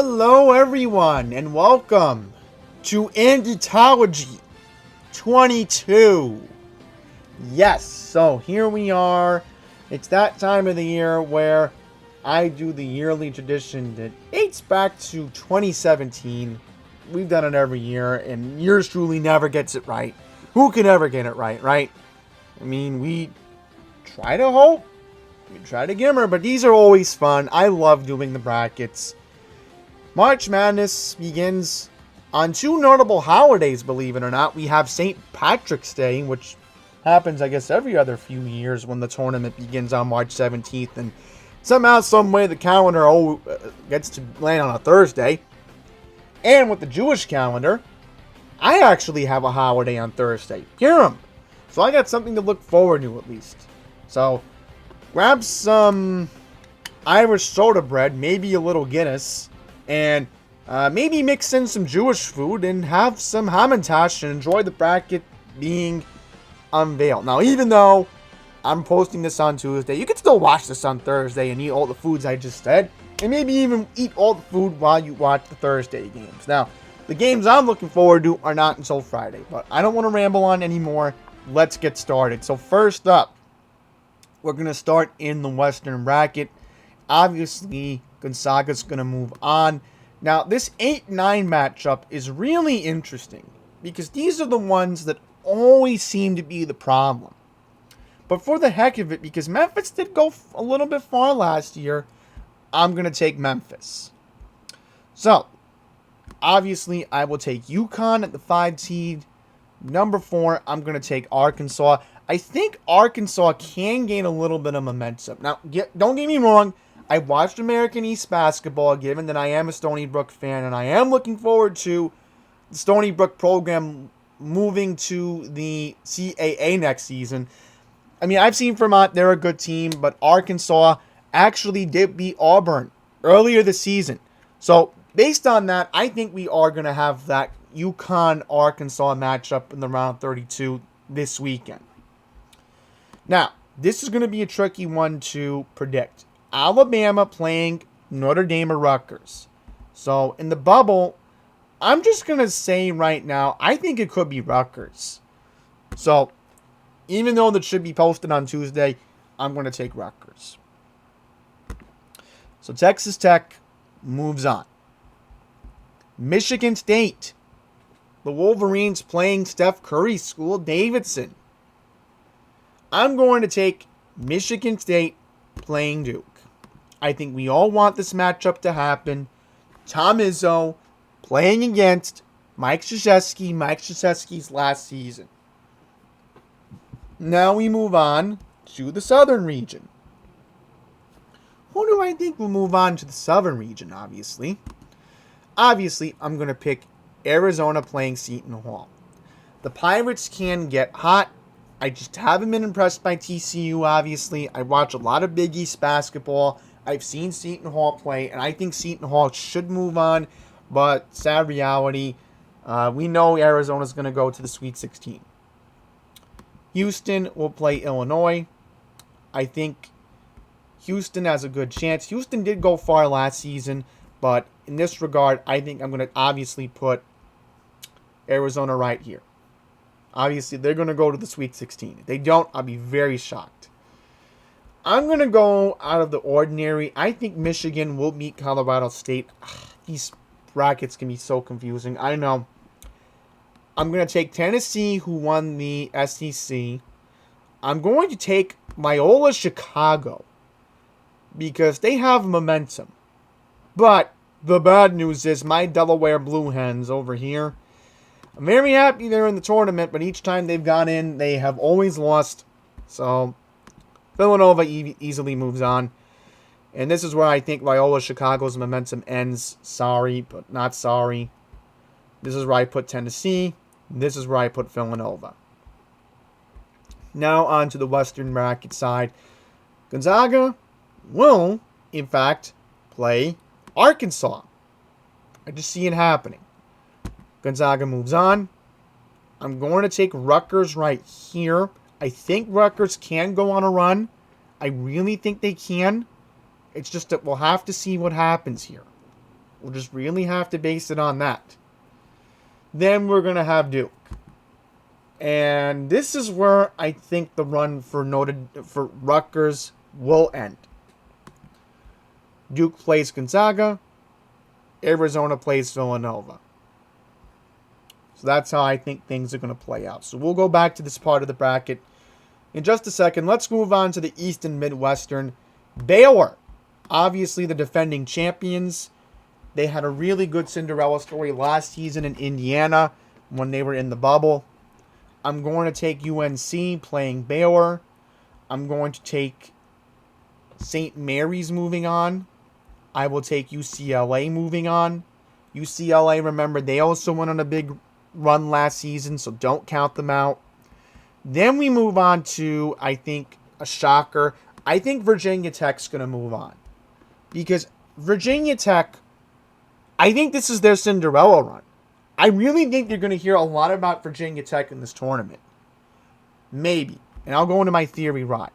Hello everyone and welcome to Andytology 22. Yes, so here we are. It's that time of the year where I do the yearly tradition that dates back to 2017. We've done it every year and yours truly never gets it right. Who can ever get it right, right? I mean, we try to hope, we try to gimmer, but these are always fun. I love doing the brackets. March Madness begins on two notable holidays, believe it or not. We have St. Patrick's Day, which happens, I guess, every other few years when the tournament begins on March 17th. And somehow, some way, the calendar gets to land on a Thursday. And with the Jewish calendar, I actually have a holiday on Thursday, Purim. So I got something to look forward to, at least. So grab some Irish soda bread, maybe a little Guinness, and maybe mix in some Jewish food and have some hamantash and enjoy the bracket being unveiled. Now, even though I'm posting this on Tuesday, you can still watch this on Thursday and eat all the foods I just said, and maybe even eat all the food while you watch the Thursday games. Now, the games I'm looking forward to are not until Friday, but I don't want to ramble on anymore. Let's get started. So first up, we're going to start in the Western bracket. Obviously, Gonzaga's going to move on. Now, this 8-9 matchup is really interesting because these are the ones that always seem to be the problem. But for the heck of it, because Memphis did go a little bit far last year, I'm going to take Memphis. So, obviously, I will take UConn at the 5 seed. Number 4, I'm going to take Arkansas. I think Arkansas can gain a little bit of momentum. Now, don't get me wrong. I watched American East basketball, given that I am a Stony Brook fan, and I am looking forward to the Stony Brook program moving to the CAA next season. I mean, I've seen Vermont, they're a good team, but Arkansas actually did beat Auburn earlier this season. So, based on that, I think we are going to have that UConn-Arkansas matchup in the round 32 this weekend. Now, this is going to be a tricky one to predict. Alabama playing Notre Dame or Rutgers. So, in the bubble, I'm just going to say right now, I think it could be Rutgers. So, even though that should be posted on Tuesday, I'm going to take Rutgers. So, Texas Tech moves on. Michigan State. The Wolverines playing Steph Curry's school, Davidson. I'm going to take Michigan State playing Duke. I think we all want this matchup to happen. Tom Izzo playing against Mike Krzyzewski's last season. Now we move on to the Southern region. Who do I think will move on to the Southern region, obviously? Obviously, I'm going to pick Arizona playing Seton Hall. The Pirates can get hot. I just haven't been impressed by TCU, obviously. I watch a lot of Big East basketball. I've seen Seton Hall play, and I think Seton Hall should move on. But sad reality, we know Arizona's going to go to the Sweet 16. Houston will play Illinois. I think Houston has a good chance. Houston did go far last season, but in this regard, I think I'm going to obviously put Arizona right here. Obviously, they're going to go to the Sweet 16. If they don't, I'll be very shocked. I'm going to go out of the ordinary. I think Michigan will beat Colorado State. These brackets can be so confusing. I know. I'm going to take Tennessee, who won the SEC. I'm going to take Loyola Chicago because they have momentum. But the bad news is my Delaware Blue Hens over here. I'm very happy they're in the tournament, but each time they've gone in, they have always lost. So, Villanova easily moves on. And this is where I think Loyola Chicago's momentum ends. Sorry, but not sorry. This is where I put Tennessee. This is where I put Villanova. Now on to the Western bracket side. Gonzaga will, in fact, play Arkansas. I just see it happening. Gonzaga moves on. I'm going to take Rutgers right here. I think Rutgers can go on a run. I really think they can. It's just that we'll have to see what happens here. We'll just really have to base it on that. Then we're going to have Duke. And this is where I think the run for Rutgers will end. Duke plays Gonzaga. Arizona plays Villanova. So that's how I think things are going to play out. So we'll go back to this part of the bracket in just a second. Let's move on to the East and Midwestern. Baylor, obviously the defending champions. They had a really good Cinderella story last season in Indiana when they were in the bubble. I'm going to take UNC playing Baylor. I'm going to take St. Mary's moving on. I will take UCLA moving on. UCLA, remember, they also went on a big run last season, so don't count them out. Then we move on to, I think, a shocker. I think Virginia Tech's going to move on. Because Virginia Tech, I think this is their Cinderella run. I really think you're going to hear a lot about Virginia Tech in this tournament. Maybe. And I'll go into my theory right.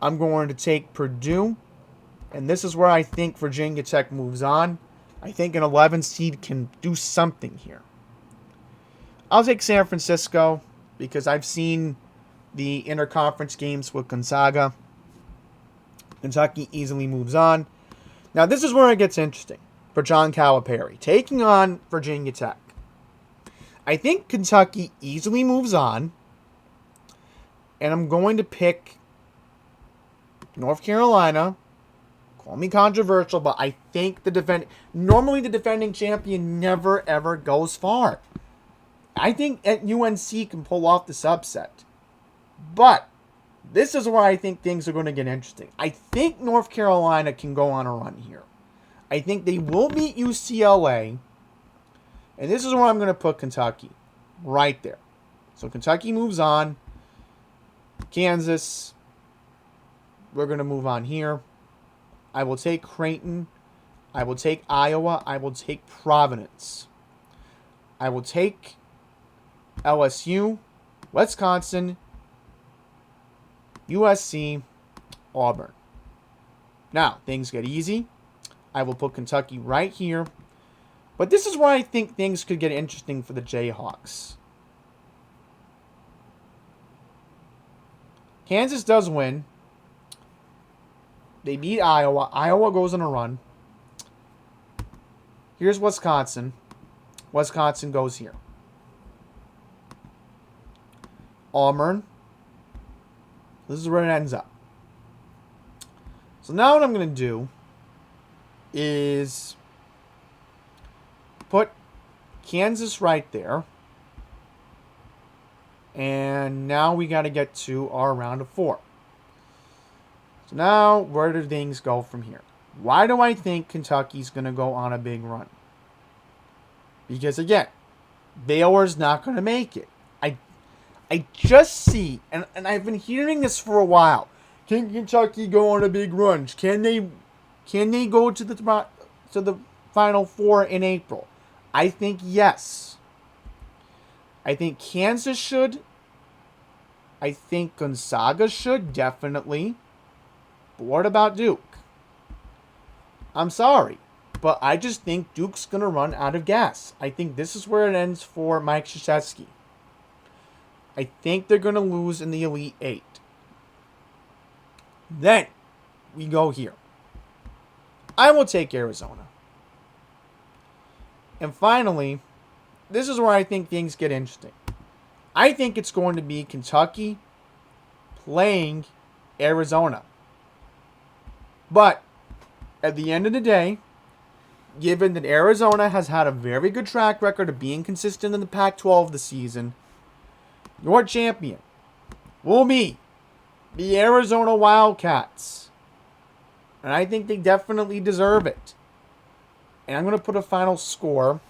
I'm going to take Purdue. And this is where I think Virginia Tech moves on. I think an 11 seed can do something here. I'll take San Francisco because I've seen the interconference games with Gonzaga. Kentucky easily moves on. Now, this is where it gets interesting for John Calipari, taking on Virginia Tech. I think Kentucky easily moves on, and I'm going to pick North Carolina. Call me controversial, but I think normally the defending champion never ever goes far. I think UNC can pull off this upset. But this is where I think things are going to get interesting. I think North Carolina can go on a run here. I think they will beat UCLA. And this is where I'm going to put Kentucky. Right there. So Kentucky moves on. Kansas. We're going to move on here. I will take Creighton. I will take Iowa. I will take Providence. I will take LSU, Wisconsin, USC, Auburn. Now, things get easy. I will put Kentucky right here. But this is where I think things could get interesting for the Jayhawks. Kansas does win. They beat Iowa. Iowa goes on a run. Here's Wisconsin. Wisconsin goes here. Auburn. This is where it ends up. So now what I'm going to do is put Kansas right there. And now we got to get to our round of 4. So now, where do things go from here? Why do I think Kentucky's going to go on a big run? Because, again, Baylor's not going to make it. I just see, and I've been hearing this for a while. Can Kentucky go on a big run? Can they go to the Final Four in April? I think yes. I think Kansas should. I think Gonzaga should, definitely. But what about Duke? I'm sorry, but I just think Duke's going to run out of gas. I think this is where it ends for Mike Krzyzewski. I think they're going to lose in the Elite Eight. Then we go here. I will take Arizona. And finally, this is where I think things get interesting. I think it's going to be Kentucky playing Arizona. But at the end of the day, given that Arizona has had a very good track record of being consistent in the Pac-12 this season, your champion will be the Arizona Wildcats. And I think they definitely deserve it. And I'm going to put a final score,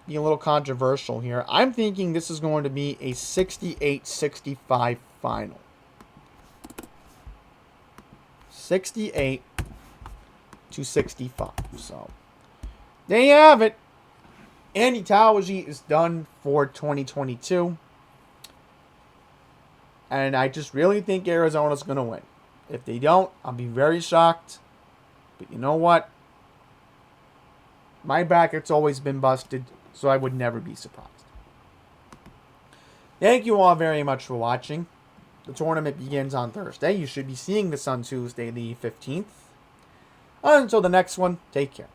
be a little controversial here. I'm thinking this is going to be a 68-65 final. 68-65. So, there you have it. Andytology is done for 2022. And I just really think Arizona's going to win. If they don't, I'll be very shocked. But you know what? My bracket's always been busted, so I would never be surprised. Thank you all very much for watching. The tournament begins on Thursday. You should be seeing this on Tuesday the 15th. Until the next one, take care.